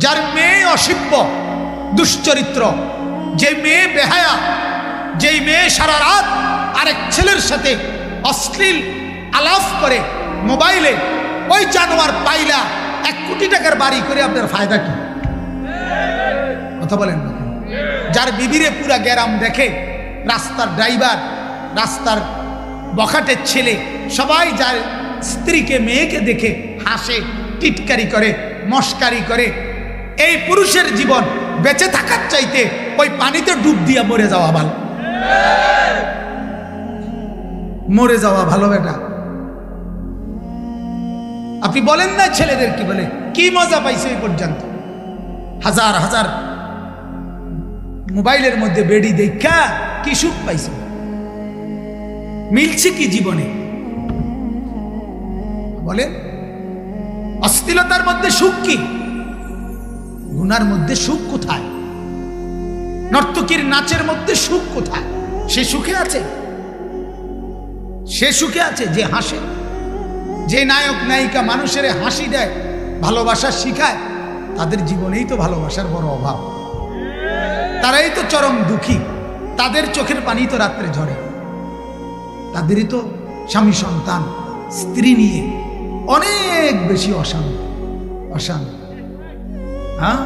যার মেয়ে অসভ্য দুশ্চরিত্র, যে মেয়ে বেহায়া, যেই মেয়ে সারা রাত আরেক ছেলের সাথে অশ্লীল আলাপ করে মোবাইলে, ওই জানোয়ার পাইলা 1 কোটি টাকার বাড়ি করে আপনার ফায়দা কি? কথা বলেন না। যার বিবিরে পুরা গ্যারাম দেখে, রাস্তার ড্রাইভার, রাস্তার বখাটের ছেলে, সবাই যার স্ত্রীকে মেয়েকে দেখে হাসে, টিটকারি করে, মস্কারি করে, এই পুরুষের জীবন বেঁচে থাকার চাইতে ওই পানিতে ডুব দিয়া মরে যাওয়া ভালো। মরে যাওয়া ভালো বেটা। আপনি বলেন না ছেলেদের কি বলে, কি মজা পাইছে এই পর্যন্ত? হাজার হাজার মোবাইলের মধ্যে বেড়ি দেখা কি সুখ পাইছে? মিলছে কি জীবনে বলেন? অশ্লীলতার মধ্যে সুখ কি? গুনার মধ্যে সুখ কোথায়? নর্তকীর নাচের মধ্যে সুখ কোথায়? সে সুখে আছে? সে সুখে আছে যে হাসে, যে নায়ক নায়িকা মানুষের হাসি দেয়, ভালোবাসা শিখায়, তাদের জীবনেই তো ভালোবাসার বড় অভাব। তারাই তো চরম দুঃখী, তাদের চোখের পানি তো রাত্রে ঝরে, তাদেরই তো স্বামী সন্তান স্ত্রী নিয়ে অনেক বেশি অশান্তি। হ্যাঁ,